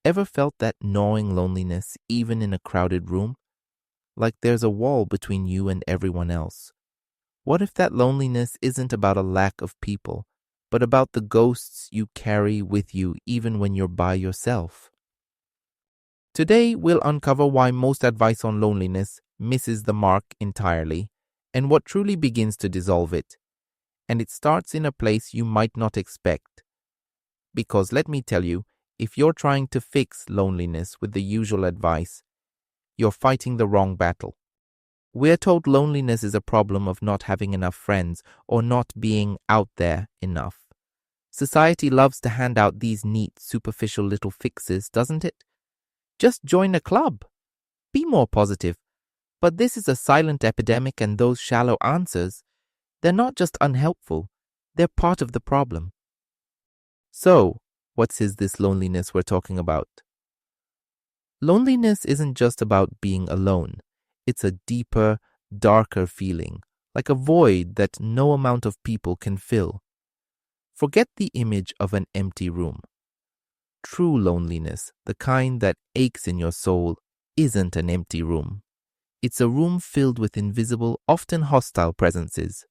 Ever felt that gnawing loneliness even in a crowded room? Like there's a wall between you and everyone else. What if that loneliness isn't about a lack of people, but about the ghosts you carry with you even when you're by yourself? Today, we'll uncover why most advice on loneliness misses the mark entirely and what truly begins to dissolve it. And it starts in a place you might not expect. Because let me tell you, if you're trying to fix loneliness with the usual advice, you're fighting the wrong battle. We're told loneliness is a problem of not having enough friends or not being out there enough. Society loves to hand out these neat, superficial little fixes, doesn't it? Just join a club. Be more positive. But this is a silent epidemic, and those shallow answers, they're not just unhelpful, they're part of the problem. So, what is this loneliness we're talking about? Loneliness isn't just about being alone. It's a deeper, darker feeling, like a void that no amount of people can fill. Forget the image of an empty room. True loneliness, the kind that aches in your soul, isn't an empty room. It's a room filled with invisible, often hostile presences.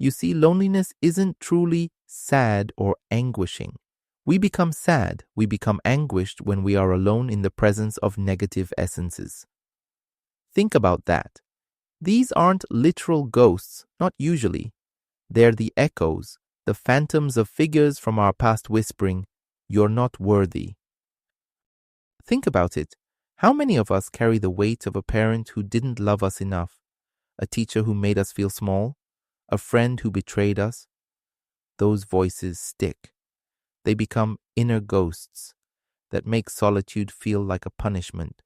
You see, loneliness isn't truly sad or anguishing. We become sad, we become anguished when we are alone in the presence of negative essences. Think about that. These aren't literal ghosts, not usually. They're the echoes, the phantoms of figures from our past whispering, "You're not worthy." Think about it. How many of us carry the weight of a parent who didn't love us enough, a teacher who made us feel small, a friend who betrayed us? Those voices stick. They become inner ghosts that make solitude feel like a punishment.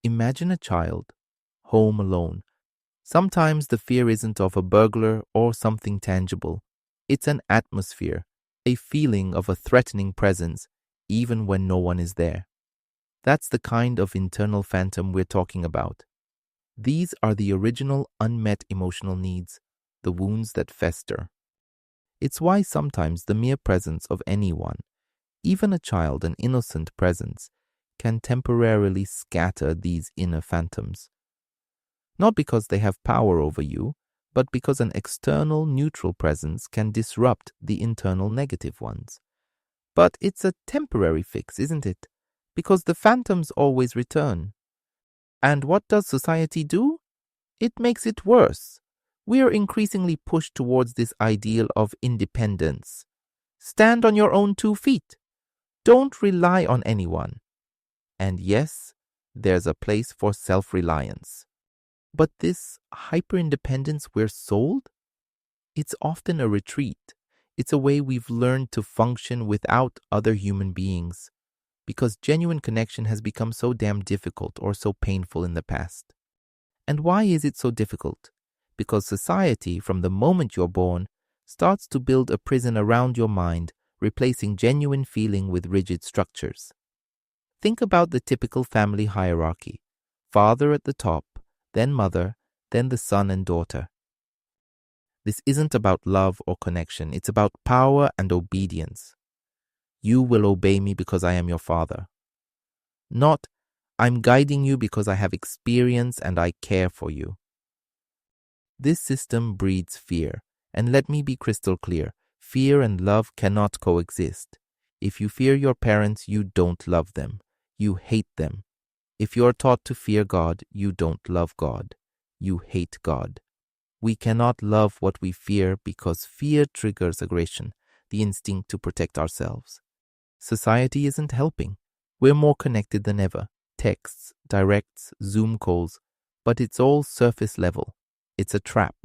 Imagine a child, home alone. Sometimes the fear isn't of a burglar or something tangible. It's an atmosphere, a feeling of a threatening presence, even when no one is there. That's the kind of internal phantom we're talking about. These are the original unmet emotional needs, the wounds that fester. It's why sometimes the mere presence of anyone, even a child, an innocent presence, can temporarily scatter these inner phantoms. Not because they have power over you, but because an external neutral presence can disrupt the internal negative ones. But it's a temporary fix, isn't it? Because the phantoms always return. And what does society do? It makes it worse. We are increasingly pushed towards this ideal of independence. Stand on your own 2 feet. Don't rely on anyone. And yes, there's a place for self-reliance. But this hyper-independence we're sold? It's often a retreat. It's a way we've learned to function without other human beings, because genuine connection has become so damn difficult or so painful in the past. And why is it so difficult? Because society, from the moment you're born, starts to build a prison around your mind, replacing genuine feeling with rigid structures. Think about the typical family hierarchy. Father at the top, then mother, then the son and daughter. This isn't about love or connection. It's about power and obedience. You will obey me because I am your father. Not, I'm guiding you because I have experience and I care for you. This system breeds fear. And let me be crystal clear. Fear and love cannot coexist. If you fear your parents, you don't love them. You hate them. If you're taught to fear God, you don't love God. You hate God. We cannot love what we fear because fear triggers aggression, the instinct to protect ourselves. Society isn't helping. We're more connected than ever. Texts, directs, Zoom calls, but it's all surface level. It's a trap.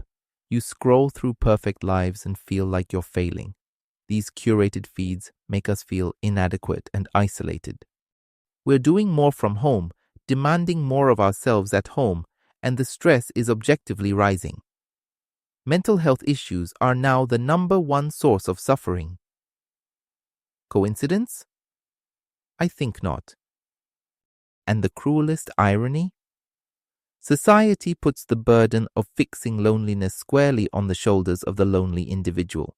You scroll through perfect lives and feel like you're failing. These curated feeds make us feel inadequate and isolated. We're doing more from home, demanding more of ourselves at home, and the stress is objectively rising. Mental health issues are now the #1 source of suffering. Coincidence? I think not. And the cruelest irony? Society puts the burden of fixing loneliness squarely on the shoulders of the lonely individual.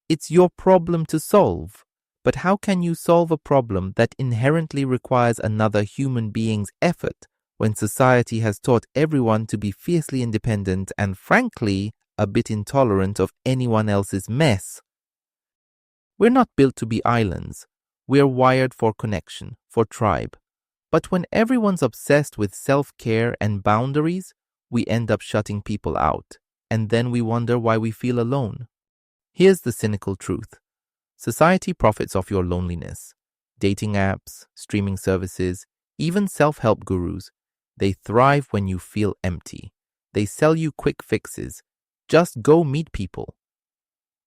It's your problem to solve, But how can you solve a problem that inherently requires another human being's effort when society has taught everyone to be fiercely independent and, frankly, a bit intolerant of anyone else's mess? We're not built to be islands. We're wired for connection, for tribe. But when everyone's obsessed with self-care and boundaries, we end up shutting people out, and then we wonder why we feel alone. Here's the cynical truth. Society profits off your loneliness. Dating apps, streaming services, even self-help gurus, they thrive when you feel empty. They sell you quick fixes. Just go meet people.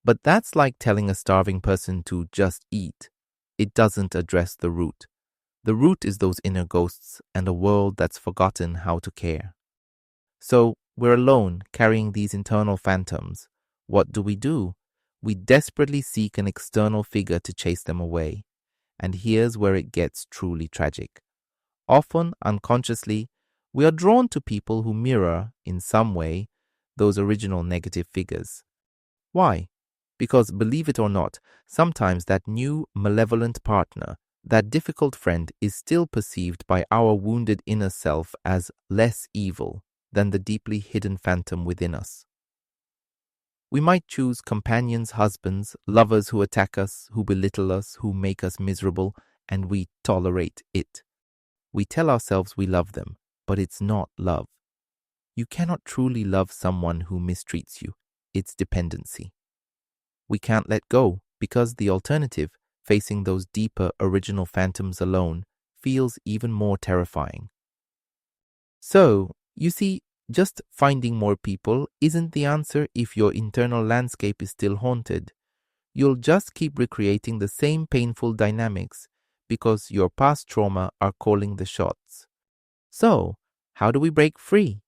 But that's like telling a starving person to just eat. It doesn't address the root. The root is those inner ghosts and a world that's forgotten how to care. So we're alone carrying these internal phantoms. What do? We desperately seek an external figure to chase them away. And here's where it gets truly tragic. Often, unconsciously, we are drawn to people who mirror, in some way, those original negative figures. Why? Because, believe it or not, sometimes that new, malevolent partner, that difficult friend, is still perceived by our wounded inner self as less evil than the deeply hidden phantom within us. We might choose companions, husbands, lovers who attack us, who belittle us, who make us miserable, and we tolerate it. We tell ourselves we love them, but it's not love. You cannot truly love someone who mistreats you. It's dependency. We can't let go because the alternative, facing those deeper original phantoms alone, feels even more terrifying. So, you see, just finding more people isn't the answer if your internal landscape is still haunted. You'll just keep recreating the same painful dynamics because your past trauma are calling the shots. So, how do we break free?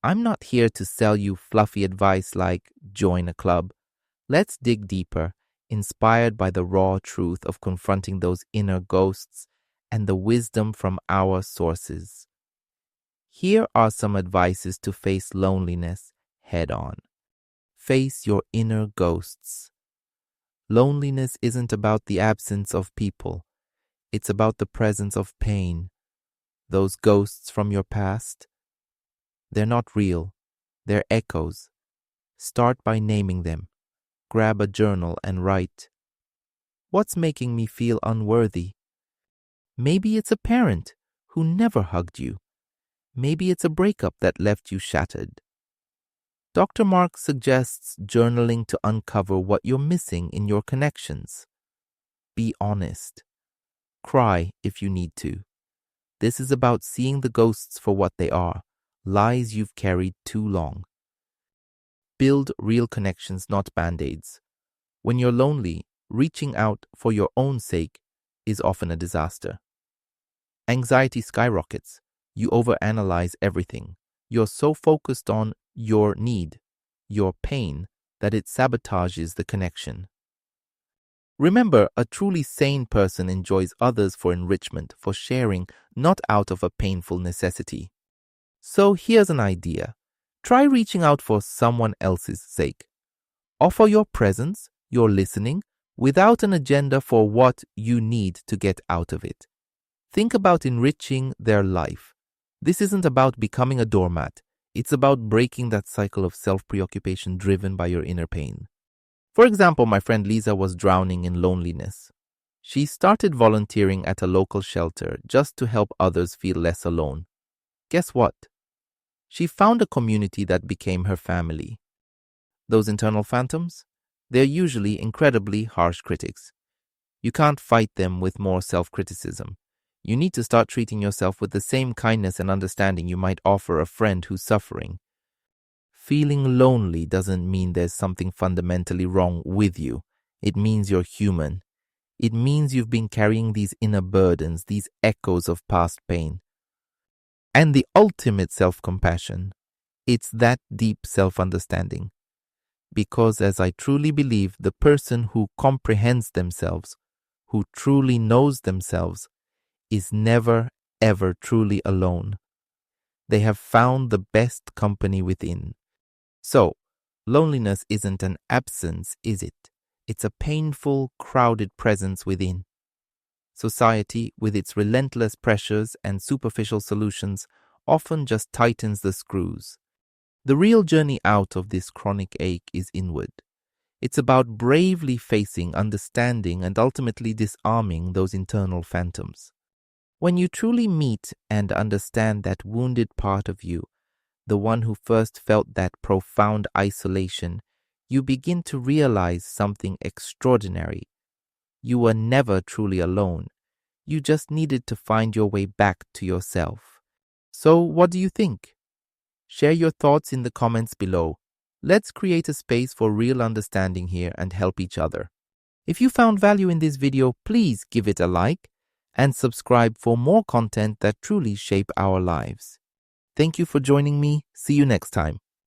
I'm not here to sell you fluffy advice like join a club. Let's dig deeper, inspired by the raw truth of confronting those inner ghosts and the wisdom from our sources. Here are some advices to face loneliness head on. Face your inner ghosts. Loneliness isn't about the absence of people. It's about the presence of pain. Those ghosts from your past, they're not real. They're echoes. Start by naming them. Grab a journal and write. What's making me feel unworthy? Maybe it's a parent who never hugged you. Maybe it's a breakup that left you shattered. Dr. Mark suggests journaling to uncover what you're missing in your connections. Be honest. Cry if you need to. This is about seeing the ghosts for what they are, lies you've carried too long. Build real connections, not band-aids. When you're lonely, reaching out for your own sake is often a disaster. Anxiety skyrockets. You overanalyze everything. You're so focused on your need, your pain, that it sabotages the connection. Remember, a truly sane person enjoys others for enrichment, for sharing, not out of a painful necessity. So here's an idea. Try reaching out for someone else's sake. Offer your presence, your listening, without an agenda for what you need to get out of it. Think about enriching their life. This isn't about becoming a doormat. It's about breaking that cycle of self-preoccupation driven by your inner pain. For example, my friend Lisa was drowning in loneliness. She started volunteering at a local shelter just to help others feel less alone. Guess what? She found a community that became her family. Those internal phantoms? They're usually incredibly harsh critics. You can't fight them with more self-criticism. You need to start treating yourself with the same kindness and understanding you might offer a friend who's suffering. Feeling lonely doesn't mean there's something fundamentally wrong with you. It means you're human. It means you've been carrying these inner burdens, these echoes of past pain. And the ultimate self-compassion, it's that deep self-understanding. Because as I truly believe, the person who comprehends themselves, who truly knows themselves, is never, ever truly alone. They have found the best company within. So, loneliness isn't an absence, is it? It's a painful, crowded presence within. Society, with its relentless pressures and superficial solutions, often just tightens the screws. The real journey out of this chronic ache is inward. It's about bravely facing, understanding, and ultimately disarming those internal phantoms. When you truly meet and understand that wounded part of you, the one who first felt that profound isolation, you begin to realize something extraordinary. You were never truly alone. You just needed to find your way back to yourself. So, what do you think? Share your thoughts in the comments below. Let's create a space for real understanding here and help each other. If you found value in this video, please give it a like and subscribe for more content that truly shape our lives. Thank you for joining me. See you next time.